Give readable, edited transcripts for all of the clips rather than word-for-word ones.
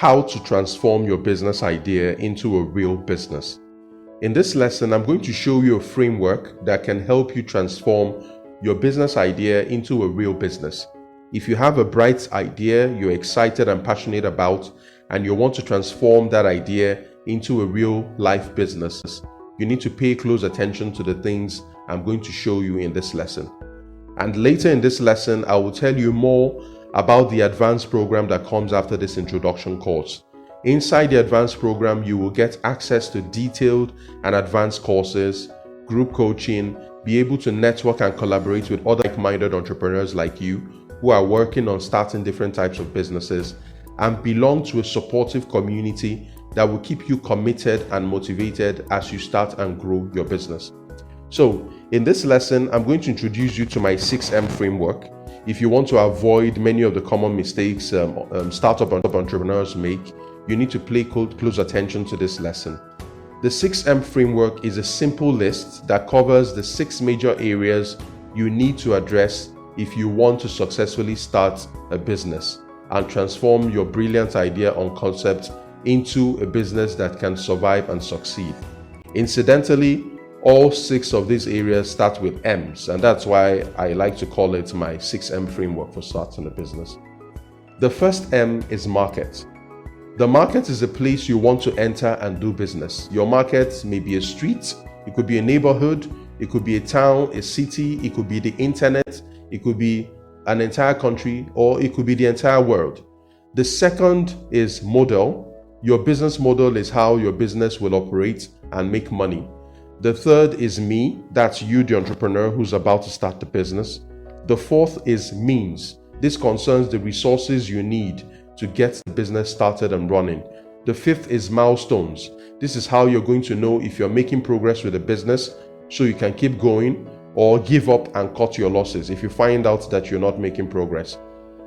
how to transform your business idea into a real business. In this lesson, I'm going to show you a framework that can help you transform your business idea into a real business. If you have a bright idea you're excited and passionate about, and you want to transform that idea into a real life business, you need to pay close attention to the things I'm going to show you in this lesson. And later in this lesson, I will tell you more about the advanced program that comes after this introduction course. Inside the advanced program, you will get access to detailed and advanced courses, group coaching, be able to network and collaborate with other like-minded entrepreneurs like you who are working on starting different types of businesses, and belong to a supportive community that will keep you committed and motivated as you start and grow your business. So in this lesson, I'm going to introduce you to my 6M framework. If you want to avoid many of the common mistakes startup entrepreneurs make, you need to pay close attention to this lesson. The 6M framework is a simple list that covers the 6 major areas you need to address if you want to successfully start a business and transform your brilliant idea on concept into a business that can survive and succeed. Incidentally, all 6 of these areas start with M's, and that's why I like to call it my 6M framework for starting a business. The first M is market. The market is a place you want to enter and do business. Your market may be a street, it could be a neighborhood, it could be a town, a city, it could be the internet, it could be an entire country, or it could be the entire world. The second is model. Your business model is how your business will operate and make money. The third is me. That's you, the entrepreneur who's about to start the business. The fourth is means. This concerns the resources you need to get the business started and running. The fifth is milestones. This is how you're going to know if you're making progress with the business so you can keep going, or give up and cut your losses if you find out that you're not making progress.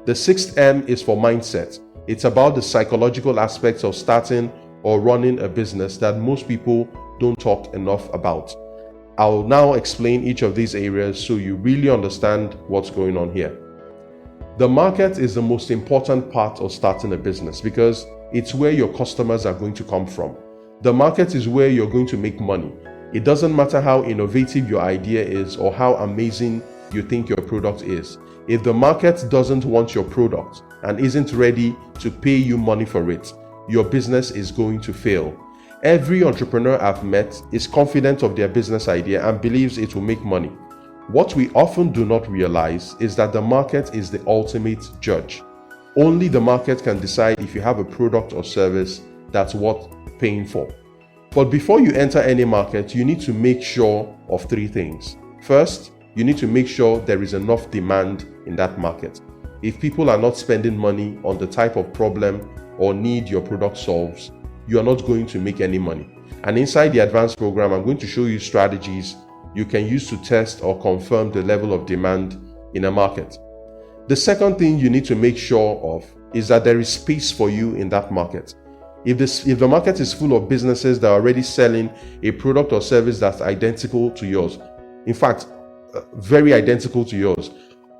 The 6th M is for mindset. It's about the psychological aspects of starting or running a business that most people don't talk enough about. I'll now explain each of these areas so you really understand what's going on here. The market is the most important part of starting a business because it's where your customers are going to come from. The market is where you're going to make money. It doesn't matter how innovative your idea is or how amazing you think your product is. If the market doesn't want your product and isn't ready to pay you money for it, your business is going to fail. Every entrepreneur I've met is confident of their business idea and believes it will make money. What we often do not realize is that the market is the ultimate judge. Only the market can decide if you have a product or service that's worth paying for. But before you enter any market, you need to make sure of 3 things. First, you need to make sure there is enough demand in that market. If people are not spending money on the type of problem or need your product solves, you are not going to make any money. And inside the advanced program, I'm going to show you strategies you can use to test or confirm the level of demand in a market. The second thing you need to make sure of is that there is space for you in that market. If the market is full of businesses that are already selling a product or service that's identical to yours, in fact, very identical to yours,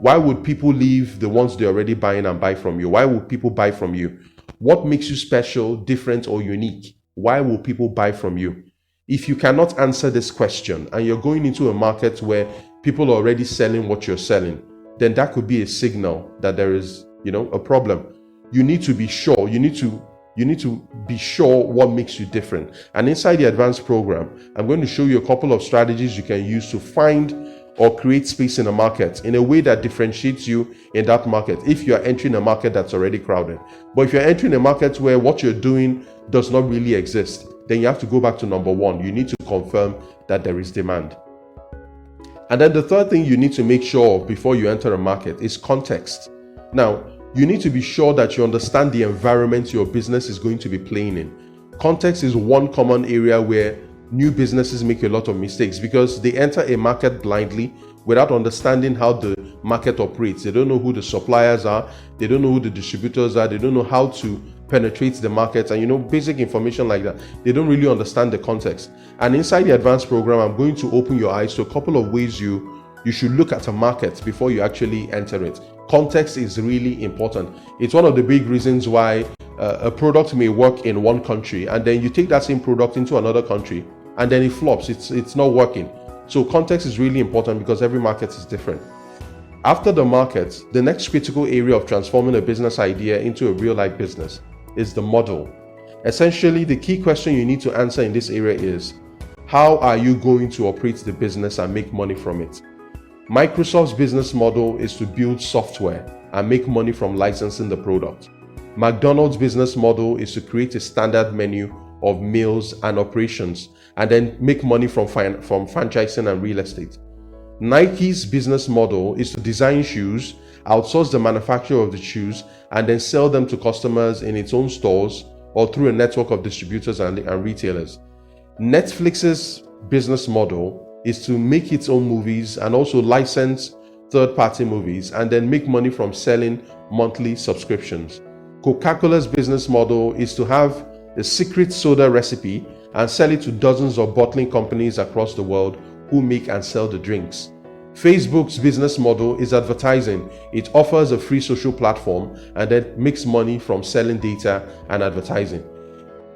why would people leave the ones they're already buying and buy from you? Why would people buy from you? What makes you special, different, or unique? Why will people buy from you? If you cannot answer this question and you're going into a market where people are already selling what you're selling, then that could be a signal that there is, a problem. You need to be sure. You need to be sure what makes you different. And inside the advanced program, I'm going to show you a couple of strategies you can use to find or create space in a market in a way that differentiates you in that market if you are entering a market that's already crowded. But if you're entering a market where what you're doing does not really exist, then you have to go back to number 1. You need to confirm that there is demand. And then the third thing you need to make sure of before you enter a market is context. Now, you need to be sure that you understand the environment your business is going to be playing in. Context is one common area where new businesses make a lot of mistakes because they enter a market blindly without understanding how the market operates. They don't know who the suppliers are, they don't know who the distributors are, they don't know how to penetrate the market, and basic information like that. They don't really understand the context. And inside the advanced program, I'm going to open your eyes to a couple of ways you should look at a market before you actually enter it. Context is really important. It's one of the big reasons why a product may work in one country, and then you take that same product into another country and then it flops. It's not working. So context is really important because every market is different. After the market, the next critical area of transforming a business idea into a real-life business is the model. Essentially, the key question you need to answer in this area is, how are you going to operate the business and make money from it? Microsoft's business model is to build software and make money from licensing the product. McDonald's business model is to create a standard menu of meals and operations and then make money from franchising and real estate. Nike's business model is to design shoes, outsource the manufacture of the shoes, and then sell them to customers in its own stores or through a network of distributors and retailers. Netflix's business model is to make its own movies and also license third-party movies and then make money from selling monthly subscriptions. Coca-Cola's business model is to have a secret soda recipe and sell it to dozens of bottling companies across the world who make and sell the drinks. Facebook's business model is advertising. It offers a free social platform and then makes money from selling data and advertising.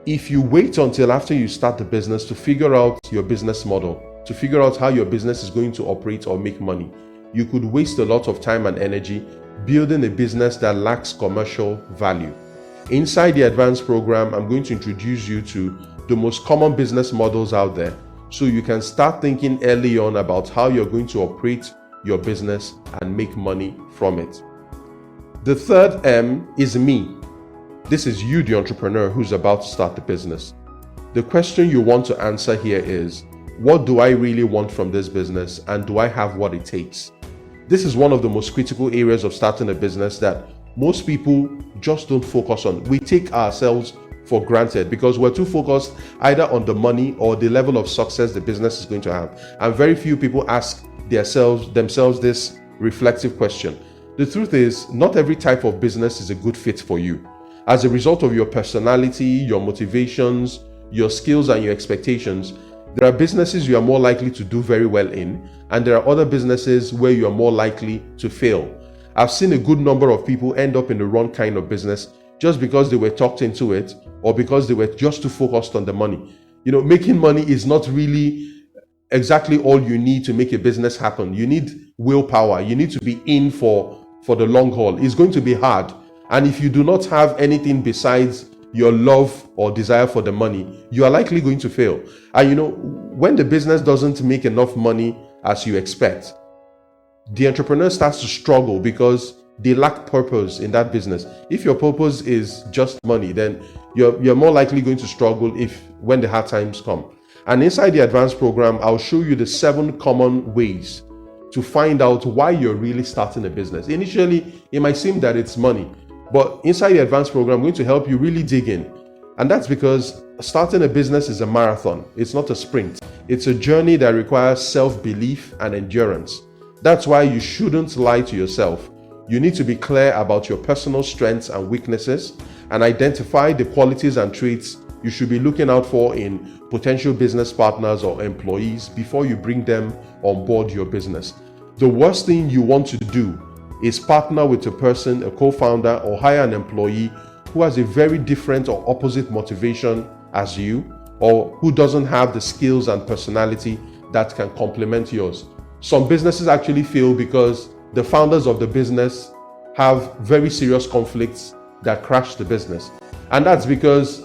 If you wait until after you start the business to figure out your business model, to figure out how your business is going to operate or make money, you could waste a lot of time and energy building a business that lacks commercial value. Inside the advanced program, I'm going to introduce you to the most common business models out there, so you can start thinking early on about how you're going to operate your business and make money from it. The third M is me. This is you, the entrepreneur who's about to start the business. The question you want to answer here is, what do I really want from this business, and do I have what it takes? This is one of the most critical areas of starting a business that most people just don't focus on. We take ourselves for granted because we're too focused either on the money or the level of success the business is going to have. And very few people ask themselves this reflective question. The truth is, not every type of business is a good fit for you. As a result of your personality, your motivations, your skills, and your expectations, there are businesses you are more likely to do very well in, and there are other businesses where you are more likely to fail. I've seen a good number of people end up in the wrong kind of business just because they were talked into it or because they were just too focused on the money. Making money is not really exactly all you need to make a business happen. You need willpower. You need to be in for the long haul. It's going to be hard. And if you do not have anything besides your love or desire for the money, you are likely going to fail. And when the business doesn't make enough money as you expect, the entrepreneur starts to struggle because they lack purpose in that business. If your purpose is just money, then you're more likely going to struggle when the hard times come. And inside the advanced program, I'll show you the 7 common ways to find out why you're really starting a business. Initially, it might seem that it's money, but inside the advanced program, I'm going to help you really dig in. And that's because starting a business is a marathon. It's not a sprint. It's a journey that requires self-belief and endurance. That's why you shouldn't lie to yourself. You need to be clear about your personal strengths and weaknesses and identify the qualities and traits you should be looking out for in potential business partners or employees before you bring them on board your business. The worst thing you want to do is partner with a person, a co-founder, or hire an employee who has a very different or opposite motivation as you, or who doesn't have the skills and personality that can complement yours. Some businesses actually fail because the founders of the business have very serious conflicts that crash the business. And that's because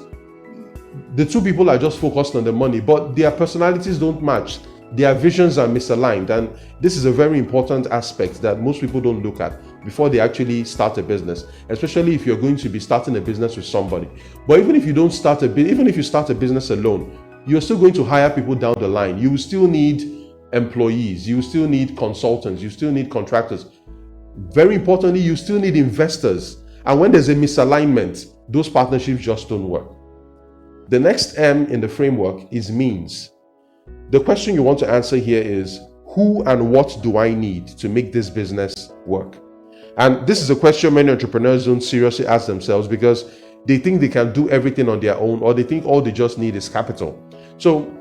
the two people are just focused on the money, but their personalities don't match. Their visions are misaligned. And this is a very important aspect that most people don't look at before they actually start a business, especially if you're going to be starting a business with somebody. But even if you start a business alone, you're still going to hire people down the line. You will still need employees, you still need consultants, you still need contractors. Very importantly, you still need investors. And when there's a misalignment, those partnerships just don't work. The next M in the framework is means. The question you want to answer here is, who and what do I need to make this business work? And this is a question many entrepreneurs don't seriously ask themselves because they think they can do everything on their own, or they think all they just need is capital. So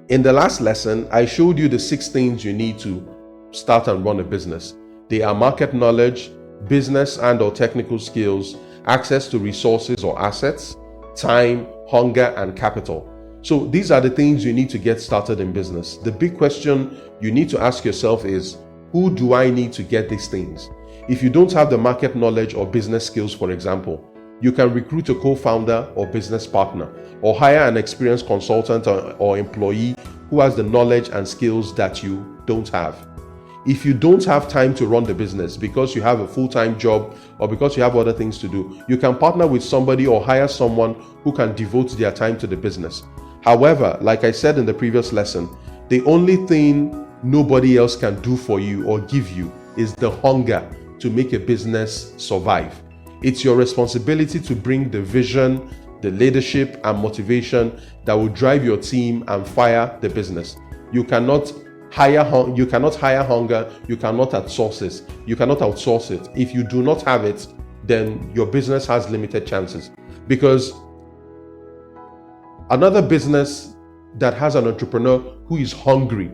in the last lesson, I showed you the 6 things you need to start and run a business. They are market knowledge, business and/or technical skills, access to resources or assets, time, hunger, and capital. So these are the things you need to get started in business. The big question you need to ask yourself is, who do I need to get these things? If you don't have the market knowledge or business skills, for example, you can recruit a co-founder or business partner, or hire an experienced consultant or employee who has the knowledge and skills that you don't have. If you don't have time to run the business because you have a full-time job or because you have other things to do, you can partner with somebody or hire someone who can devote their time to the business. However, like I said in the previous lesson, the only thing nobody else can do for you or give you is the hunger to make a business survive. It's your responsibility to bring the vision, the leadership, and motivation that will drive your team and fire the business. You cannot hire hunger, you cannot outsource it. You cannot outsource it. If you do not have it, then your business has limited chances. Because another business that has an entrepreneur who is hungry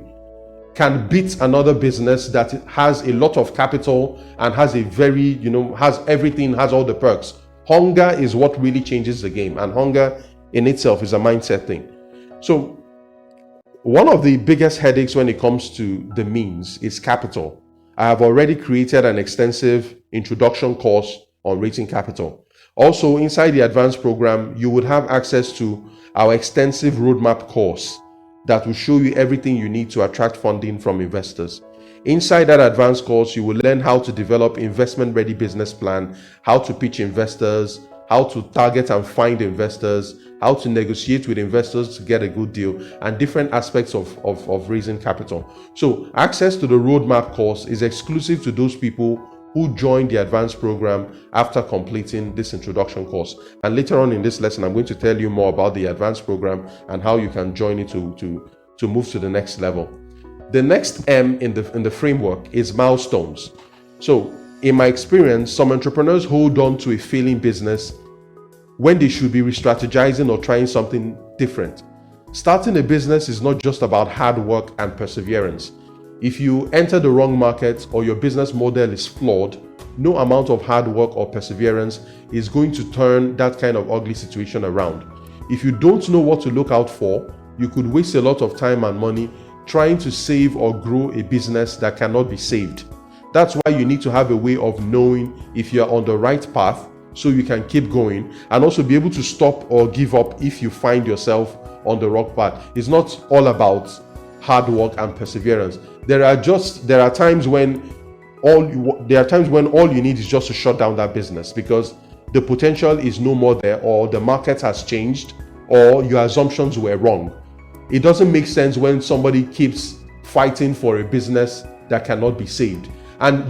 can beat another business that has a lot of capital and has a very, has everything, has all the perks. Hunger is what really changes the game, and hunger in itself is a mindset thing. So one of the biggest headaches when it comes to the means is capital. I have already created an extensive introduction course on raising capital. Also, inside the advanced program, you would have access to our extensive roadmap course that will show you everything you need to attract funding from investors. Inside that advanced course, you will learn how to develop investment-ready business plan, how to pitch investors, how to target and find investors, how to negotiate with investors to get a good deal, and different aspects of raising capital. So access to the roadmap course is exclusive to those people who join the advanced program after completing this introduction course. And later on in this lesson, I'm going to tell you more about the advanced program and how you can join it to move to the next level. The next M in the framework is milestones. So in my experience, some entrepreneurs hold on to a failing business when they should be re-strategizing or trying something different. Starting a business is not just about hard work and perseverance. If you enter the wrong market or your business model is flawed, no amount of hard work or perseverance is going to turn that kind of ugly situation around. If you don't know what to look out for, you could waste a lot of time and money trying to save or grow a business that cannot be saved. That's why you need to have a way of knowing if you're on the right path so you can keep going, and also be able to stop or give up if you find yourself on the wrong path. It's not all about hard work and perseverance. There are times when all you need is just to shut down that business because the potential is no more there, or the market has changed, or your assumptions were wrong. It doesn't make sense when somebody keeps fighting for a business that cannot be saved. And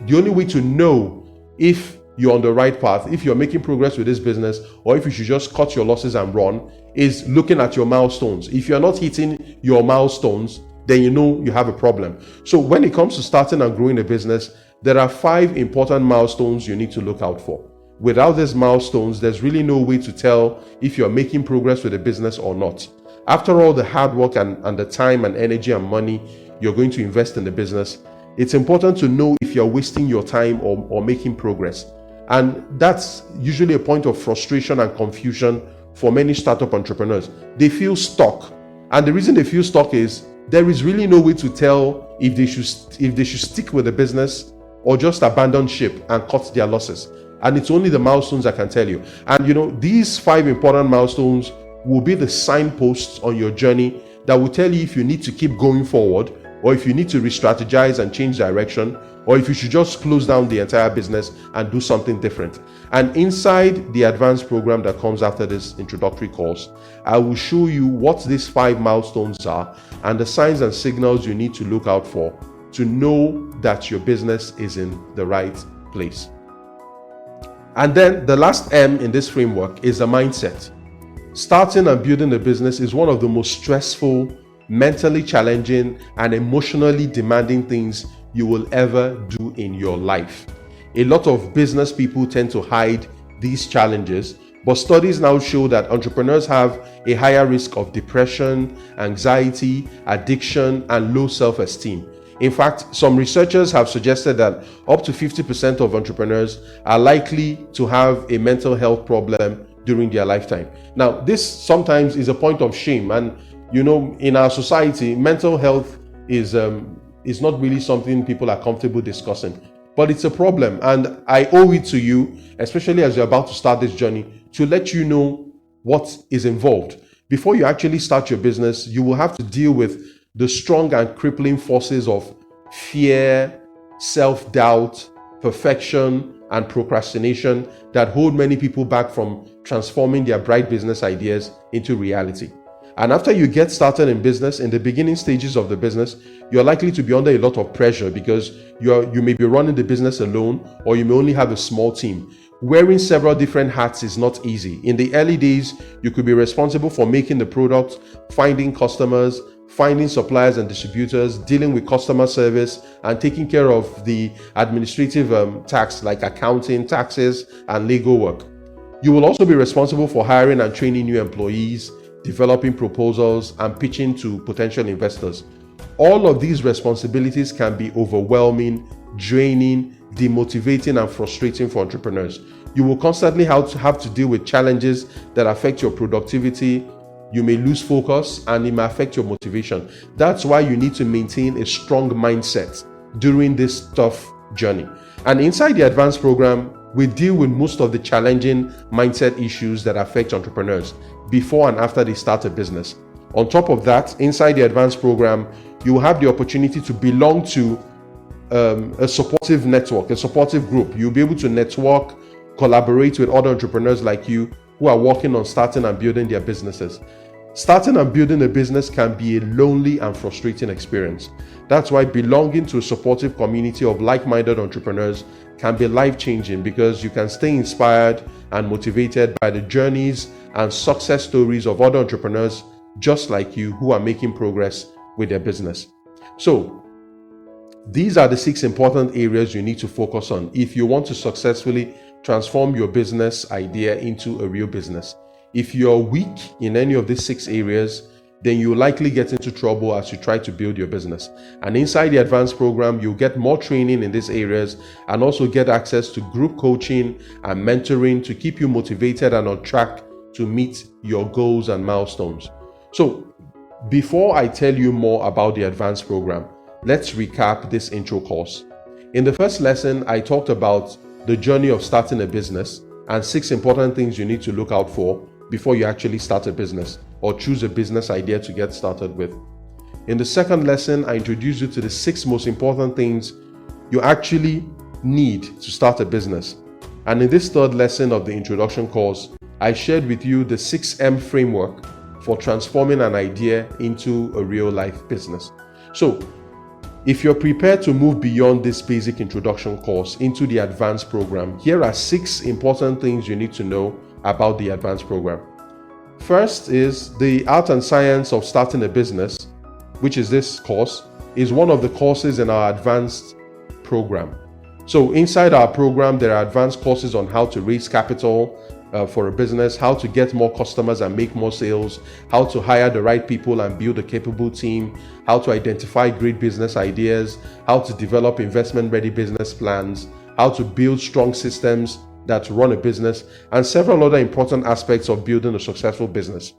the only way to know if you're on the right path, if you're making progress with this business, or if you should just cut your losses and run, is looking at your milestones. If you're not hitting your milestones, then you know you have a problem. So when it comes to starting and growing a business, there are 5 important milestones you need to look out for. Without these milestones, there's really no way to tell if you're making progress with a business or not. After all the hard work and the time and energy and money you're going to invest in the business, it's important to know if you're wasting your time or making progress. And that's usually a point of frustration and confusion for many startup entrepreneurs. They feel stuck. And the reason they feel stuck is there is really no way to tell if they should stick with the business or just abandon ship and cut their losses. And it's only the milestones I can tell you. And these 5 important milestones will be the signposts on your journey that will tell you if you need to keep going forward, or if you need to re-strategize and change direction, or if you should just close down the entire business and do something different. And inside the advanced program that comes after this introductory course, I will show you what these 5 milestones are and the signs and signals you need to look out for to know that your business is in the right place. And then the last M in this framework is a mindset. Starting and building a business is one of the most stressful, mentally challenging, and emotionally demanding things you will ever do in your life. A lot of business people tend to hide these challenges, but studies now show that entrepreneurs have a higher risk of depression, anxiety, addiction, and low self-esteem. In fact, some researchers have suggested that up to 50% of entrepreneurs are likely to have a mental health problem during their lifetime. Now, this sometimes is a point of shame, and in our society, mental health is not really something people are comfortable discussing. But it's a problem, and I owe it to you, especially as you're about to start this journey, to let you know what is involved. Before you actually start your business, you will have to deal with the strong and crippling forces of fear, self-doubt, perfection, and procrastination that hold many people back from transforming their bright business ideas into reality. And after you get started in business, in the beginning stages of the business, you're likely to be under a lot of pressure because you may be running the business alone, or you may only have a small team. Wearing several different hats is not easy. In the early days, you could be responsible for making the product, finding customers, finding suppliers and distributors, dealing with customer service, and taking care of the administrative tasks like accounting, taxes, and legal work. You will also be responsible for hiring and training new employees, developing proposals, and pitching to potential investors. All of these responsibilities can be overwhelming, draining, demotivating, and frustrating for entrepreneurs. You will constantly have to deal with challenges that affect your productivity. You may lose focus, and it may affect your motivation. That's why you need to maintain a strong mindset during this tough journey. And inside the advanced program, we deal with most of the challenging mindset issues that affect entrepreneurs before and after they start a business. On top of that, inside the advanced program, you will have the opportunity to belong to a supportive network, a supportive group. You'll be able to network, collaborate with other entrepreneurs like you who are working on starting and building their businesses. Starting and building a business can be a lonely and frustrating experience. That's why belonging to a supportive community of like-minded entrepreneurs can be life-changing, because you can stay inspired and motivated by the journeys and success stories of other entrepreneurs just like you who are making progress with their business. So, these are the 6 important areas you need to focus on if you want to successfully transform your business idea into a real business. If you're weak in any of these 6 areas, then you'll likely get into trouble as you try to build your business. And inside the advanced program, you'll get more training in these areas and also get access to group coaching and mentoring to keep you motivated and on track to meet your goals and milestones. So, before I tell you more about the advanced program, let's recap this intro course. In the first lesson, I talked about the journey of starting a business and 6 important things you need to look out for before you actually start a business or choose a business idea to get started with. In the second lesson, I introduced you to the 6 most important things you actually need to start a business. And in this third lesson of the introduction course, I shared with you the 6M framework for transforming an idea into a real life business. So, if you're prepared to move beyond this basic introduction course into the advanced program, here are 6 important things you need to know about the advanced program. First is the art and science of starting a business, which is this course, is one of the courses in our advanced program. So inside our program, there are advanced courses on how to raise capital for a business, how to get more customers and make more sales, how to hire the right people and build a capable team, how to identify great business ideas, how to develop investment-ready business plans, how to build strong systems that run a business, and several other important aspects of building a successful business.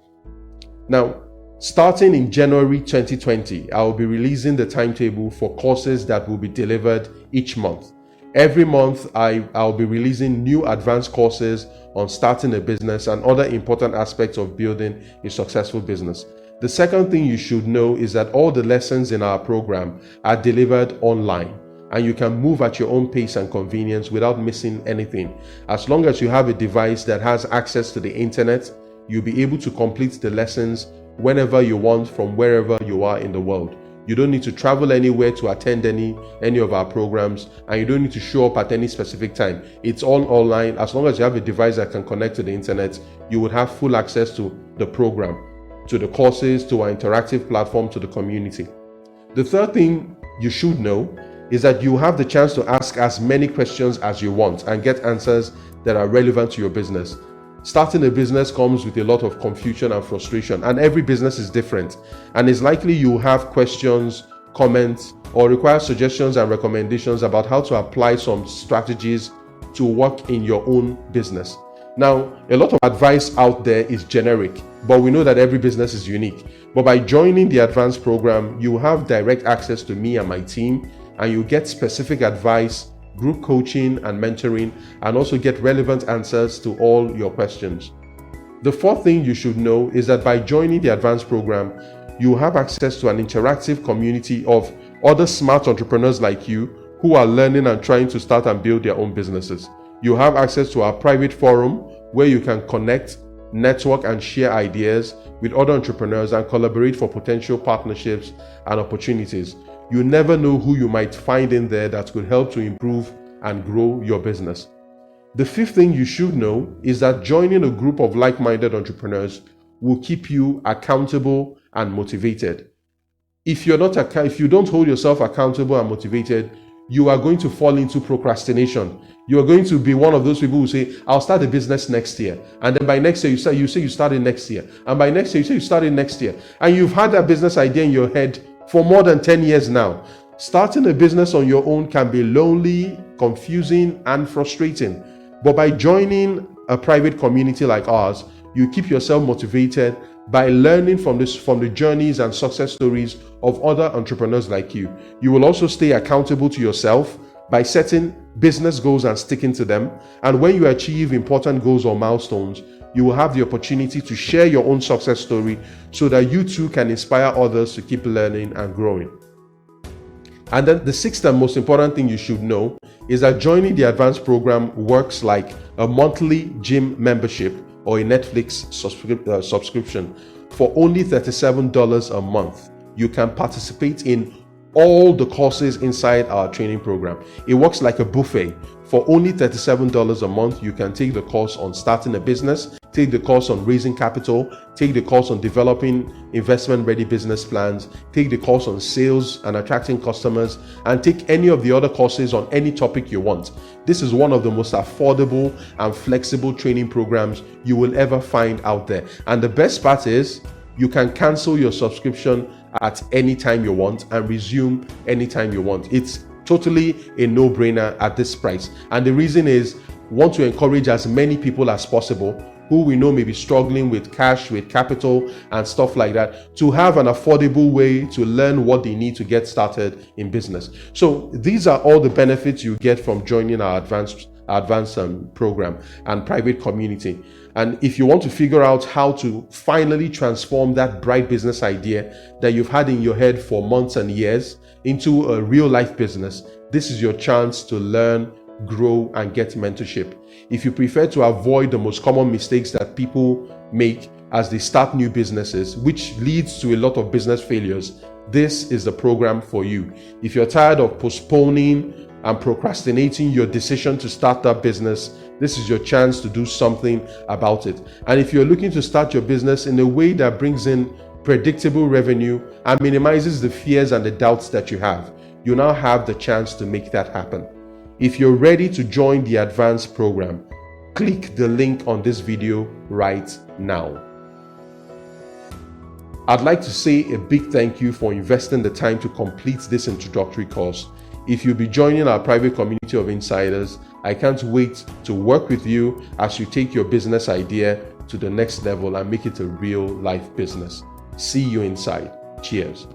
Now, starting in January 2020, I will be releasing the timetable for courses that will be delivered each month. Every month, I'll be releasing new advanced courses on starting a business and other important aspects of building a successful business. The second thing you should know is that all the lessons in our program are delivered online, and you can move at your own pace and convenience without missing anything. As long as you have a device that has access to the internet, you'll be able to complete the lessons whenever you want from wherever you are in the world. You don't need to travel anywhere to attend any of our programs, and you don't need to show up at any specific time. It's all online. As long as you have a device that can connect to the internet, you would have full access to the program, to the courses, to our interactive platform, to the community. The third thing you should know is that you have the chance to ask as many questions as you want and get answers that are relevant to your business. Starting a business comes with a lot of confusion and frustration, and every business is different, and it's likely you have questions, comments, or require suggestions and recommendations about how to apply some strategies to work in your own business. Now, a lot of advice out there is generic, but we know that every business is unique. But by joining the advanced program, you have direct access to me and my team, and you get specific advice, group coaching and mentoring, and also get relevant answers to all your questions. The fourth thing you should know is that by joining the advanced program, you have access to an interactive community of other smart entrepreneurs like you who are learning and trying to start and build their own businesses. You have access to our private forum where you can connect, network, and share ideas with other entrepreneurs and collaborate for potential partnerships and opportunities. You never know who you might find in there that could help to improve and grow your business. The fifth thing you should know is that joining a group of like-minded entrepreneurs will keep you accountable and motivated. If you don't hold yourself accountable and motivated, you are going to fall into procrastination. You are going to be one of those people who say, I'll start a business next year. And then by next year, you say you started next year. And by next year, you say you started next year. And you've had that business idea in your head for more than 10 years now. Starting a business on your own can be lonely, confusing, and frustrating. But by joining a private community like ours, you keep yourself motivated by learning from the journeys and success stories of other entrepreneurs like you. You will also stay accountable to yourself by setting business goals and sticking to them. And when you achieve important goals or milestones, you will have the opportunity to share your own success story so that you too can inspire others to keep learning and growing. And then the sixth and most important thing you should know is that joining the advanced program works like a monthly gym membership or a Netflix subscription. For only $37 a month, you can participate in all the courses inside our training program. It works like a buffet. For only $37 a month, you can take the course on starting a business, take the course on raising capital, take the course on developing investment-ready business plans, take the course on sales and attracting customers, and take any of the other courses on any topic you want. This is one of the most affordable and flexible training programs you will ever find out there. And the best part is, you can cancel your subscription at any time you want and resume anytime you want. It's totally a no-brainer at this price. And the reason is, we want to encourage as many people as possible who we know may be struggling with cash, with capital and stuff like that, to have an affordable way to learn what they need to get started in business. So these are all the benefits you get from joining our advanced program and private community. And if you want to figure out how to finally transform that bright business idea that you've had in your head for months and years into a real life business, this is your chance to learn, grow, and get mentorship. If you prefer to avoid the most common mistakes that people make as they start new businesses, which leads to a lot of business failures, this is the program for you. If you're tired of postponing and procrastinating your decision to start that business, this is your chance to do something about it. And if you're looking to start your business in a way that brings in predictable revenue and minimizes the fears and the doubts that you have, you now have the chance to make that happen. If you're ready to join the advanced program, click the link on this video right now. I'd like to say a big thank you for investing the time to complete this introductory course. If you'll be joining our private community of insiders, I can't wait to work with you as you take your business idea to the next level and make it a real life business. See you inside. Cheers.